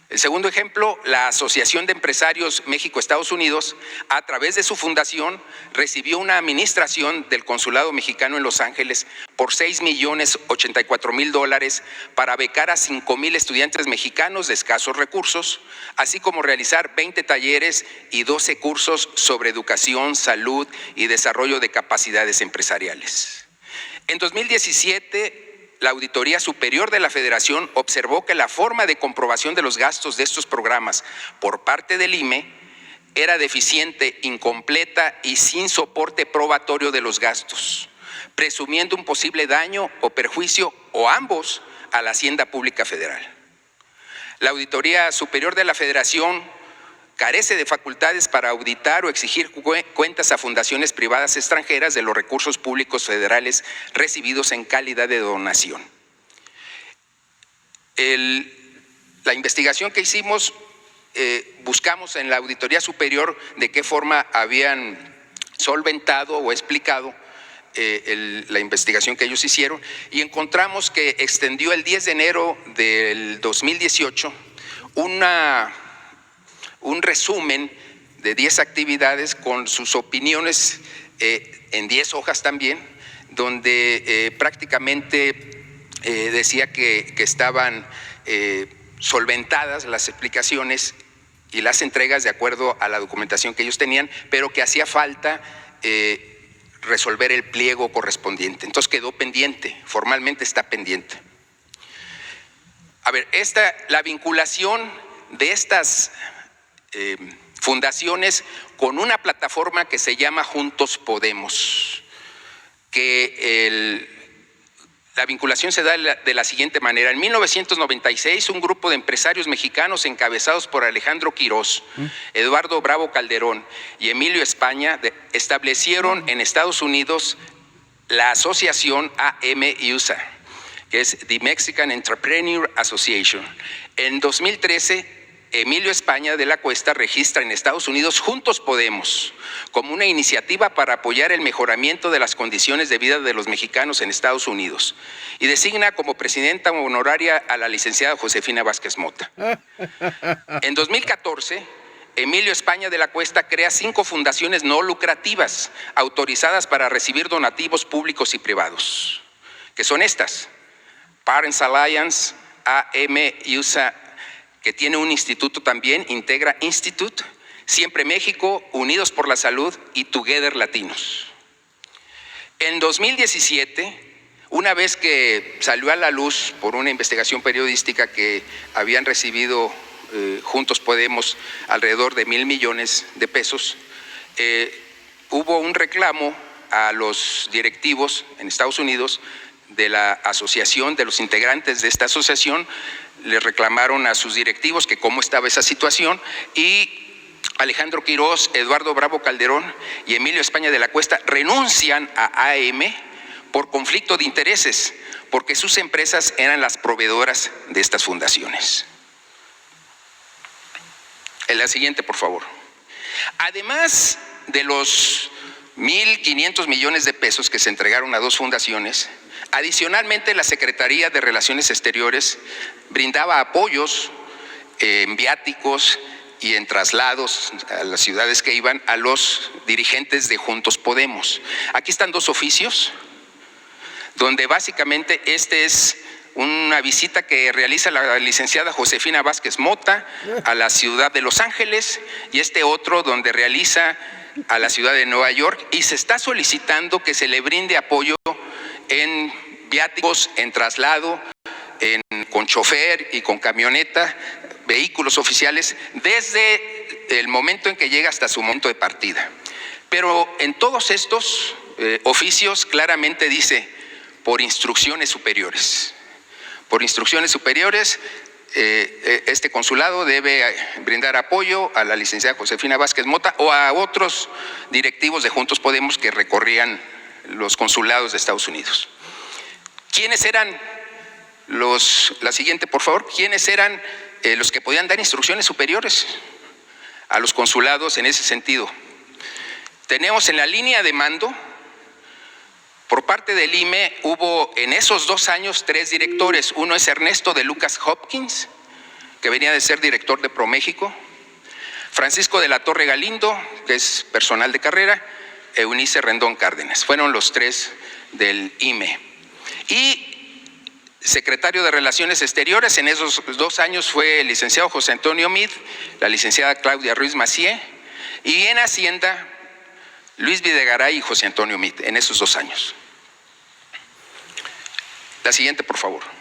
El segundo ejemplo, la Asociación de Empresarios México-Estados Unidos, a través de su fundación, recibió una administración del Consulado Mexicano en Los Ángeles por $6,084,000 para becar a 5,000 estudiantes mexicanos de escasos recursos, así como realizar 20 talleres y 12 cursos sobre educación, salud y desarrollo de capacidades empresariales. En 2017, la Auditoría Superior de la Federación observó que la forma de comprobación de los gastos de estos programas por parte del IME era deficiente, incompleta y sin soporte probatorio de los gastos, presumiendo un posible daño o perjuicio o ambos a la Hacienda Pública Federal. La Auditoría Superior de la Federación carece de facultades para auditar o exigir cuentas a fundaciones privadas extranjeras de los recursos públicos federales recibidos en calidad de donación. La investigación que hicimos, buscamos en la Auditoría Superior de qué forma habían solventado o explicado la investigación que ellos hicieron, y encontramos que extendió el 10 de enero del 2018 un resumen de 10 actividades con sus opiniones en 10 hojas también, donde prácticamente decía que estaban solventadas las explicaciones y las entregas de acuerdo a la documentación que ellos tenían, pero que hacía falta resolver el pliego correspondiente. Entonces quedó pendiente, formalmente está pendiente. A ver, la vinculación de estas fundaciones con una plataforma que se llama Juntos Podemos, que la vinculación se da de la siguiente manera. En 1996, un grupo de empresarios mexicanos encabezados por Alejandro Quirós, Eduardo Bravo Calderón y Emilio España establecieron en Estados Unidos la asociación AM-USA, que es The Mexican Entrepreneur Association. En 2013, Emilio España de la Cuesta registra en Estados Unidos Juntos Podemos como una iniciativa para apoyar el mejoramiento de las condiciones de vida de los mexicanos en Estados Unidos y designa como presidenta honoraria a la licenciada Josefina Vázquez Mota. En 2014, Emilio España de la Cuesta crea 5 fundaciones no lucrativas autorizadas para recibir donativos públicos y privados, que son estas: Parents Alliance, AM-USA, que tiene un instituto también, Integra Institute, Siempre México, Unidos por la Salud y Together Latinos. En 2017, una vez que salió a la luz por una investigación periodística que habían recibido Juntos Podemos alrededor de $1,000 millones, hubo un reclamo a los directivos en Estados Unidos de la asociación, de los integrantes de esta asociación. Le reclamaron a sus directivos que cómo estaba esa situación, y Alejandro Quirós, Eduardo Bravo Calderón y Emilio España de la Cuesta renuncian a AM por conflicto de intereses, porque sus empresas eran las proveedoras de estas fundaciones. En la siguiente, por favor. Además de los 1,500 millones de pesos que se entregaron a 2 fundaciones, adicionalmente, la Secretaría de Relaciones Exteriores brindaba apoyos en viáticos y en traslados a las ciudades que iban a los dirigentes de Juntos Podemos. Aquí están 2 oficios, donde básicamente es una visita que realiza la licenciada Josefina Vázquez Mota a la ciudad de Los Ángeles, y otro donde realiza a la ciudad de Nueva York, y se está solicitando que se le brinde apoyo en viáticos, en traslado, con chofer y con camioneta, vehículos oficiales, desde el momento en que llega hasta su momento de partida. Pero en todos estos oficios claramente dice por instrucciones superiores. Por instrucciones superiores, este consulado debe brindar apoyo a la licenciada Josefina Vázquez Mota o a otros directivos de Juntos Podemos que recorrían los consulados de Estados Unidos. ¿Quiénes eran la siguiente, por favor? ¿Quiénes eran los que podían dar instrucciones superiores a los consulados en ese sentido? Tenemos en la línea de mando, por parte del IME, hubo en esos 2 años 3 directores. Uno es Ernesto de Lucas Hopkins, que venía de ser director de ProMéxico, Francisco de la Torre Galindo, que es personal de carrera, Eunice Rendón Cárdenas. Fueron los 3 del IME. Y secretario de Relaciones Exteriores en esos 2 años fue el licenciado José Antonio Meade, la licenciada Claudia Ruiz Macié, y en Hacienda Luis Videgaray y José Antonio Meade, en esos 2 años. La siguiente, por favor.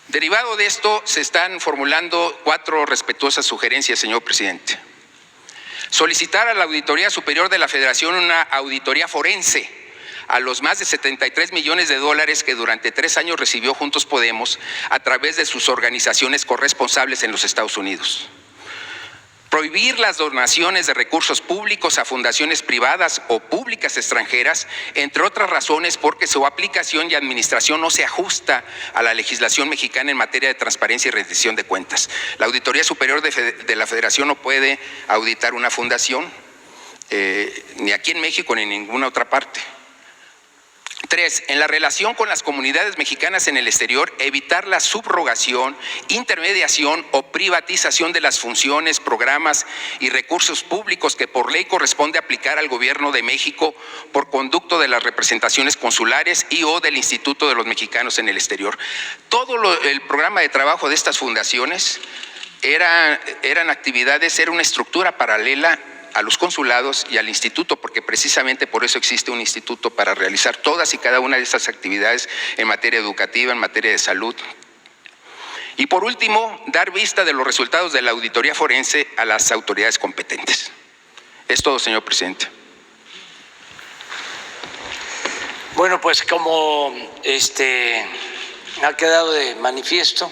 Derivado de esto, se están formulando 4 respetuosas sugerencias, señor presidente. Solicitar a la Auditoría Superior de la Federación una auditoría forense a los más de 73 millones de dólares que durante 3 años recibió Juntos Podemos a través de sus organizaciones corresponsables en los Estados Unidos. Prohibir las donaciones de recursos públicos a fundaciones privadas o públicas extranjeras, entre otras razones porque su aplicación y administración no se ajusta a la legislación mexicana en materia de transparencia y rendición de cuentas. La Auditoría Superior de la Federación no puede auditar una fundación, ni aquí en México ni en ninguna otra parte. 3. En la relación con las comunidades mexicanas en el exterior, evitar la subrogación, intermediación o privatización de las funciones, programas y recursos públicos que por ley corresponde aplicar al Gobierno de México por conducto de las representaciones consulares y o del Instituto de los Mexicanos en el Exterior. Todo el programa de trabajo de estas fundaciones eran actividades, era una estructura paralela a los consulados y al instituto, porque precisamente por eso existe un instituto para realizar todas y cada una de estas actividades en materia educativa, en materia de salud. Y por último, dar vista de los resultados de la auditoría forense a las autoridades competentes. Es todo, señor presidente. Bueno, pues como ha quedado de manifiesto,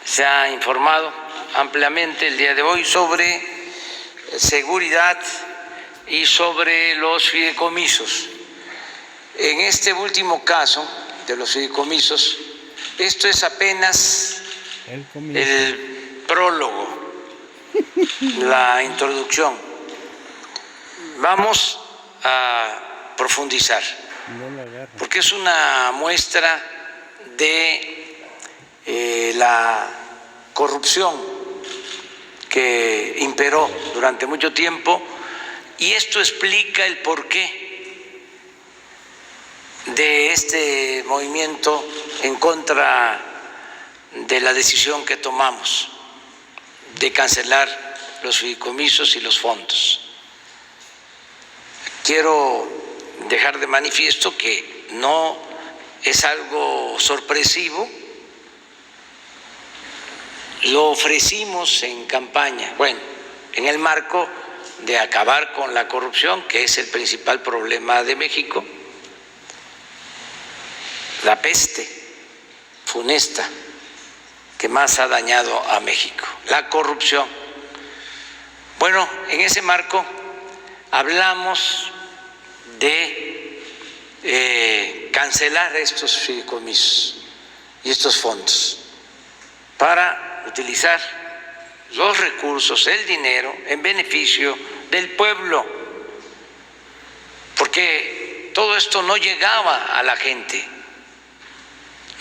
se ha informado ampliamente el día de hoy sobre seguridad y sobre los fideicomisos. En este último caso de los fideicomisos, esto es apenas el prólogo, la introducción. Vamos a profundizar, porque es una muestra de la corrupción que imperó durante mucho tiempo, y esto explica el porqué de este movimiento en contra de la decisión que tomamos de cancelar los fideicomisos y los fondos. Quiero dejar de manifiesto que no es algo sorpresivo. Lo ofrecimos en campaña, bueno, en el marco de acabar con la corrupción, que es el principal problema de México, la peste funesta que más ha dañado a México, la corrupción. Bueno, en ese marco hablamos de cancelar estos fideicomisos y estos fondos para utilizar los recursos, el dinero, en beneficio del pueblo, porque todo esto no llegaba a la gente,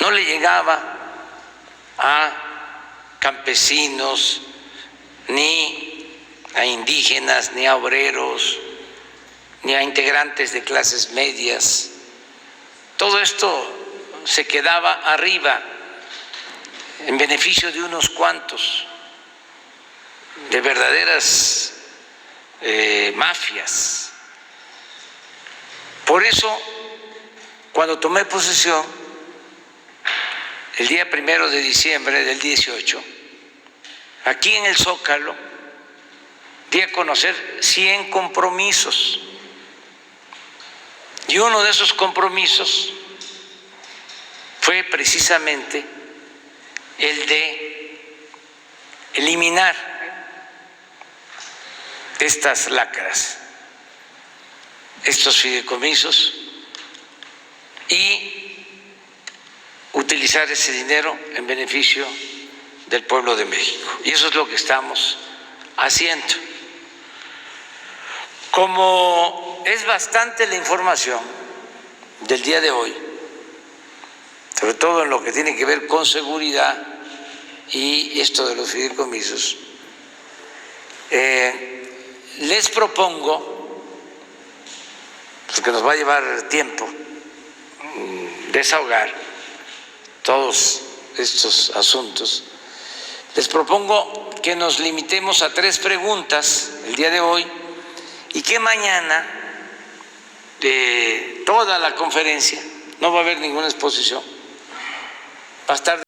no le llegaba a campesinos, ni a indígenas, ni a obreros, ni a integrantes de clases medias. Todo esto se quedaba arriba, en beneficio de unos cuantos, de verdaderas mafias. Por eso, cuando tomé posesión, el día 1 de diciembre del 18, aquí en el Zócalo, di a conocer 100 compromisos. Y uno de esos compromisos fue precisamente el de eliminar estas lacras, estos fideicomisos, y utilizar ese dinero en beneficio del pueblo de México. Y eso es lo que estamos haciendo. Como es bastante la información del día de hoy, sobre todo en lo que tiene que ver con seguridad, y esto de los fideicomisos, les propongo, porque nos va a llevar tiempo desahogar todos estos asuntos, les propongo que nos limitemos a 3 preguntas el día de hoy y que mañana toda la conferencia, no va a haber ninguna exposición, va a estar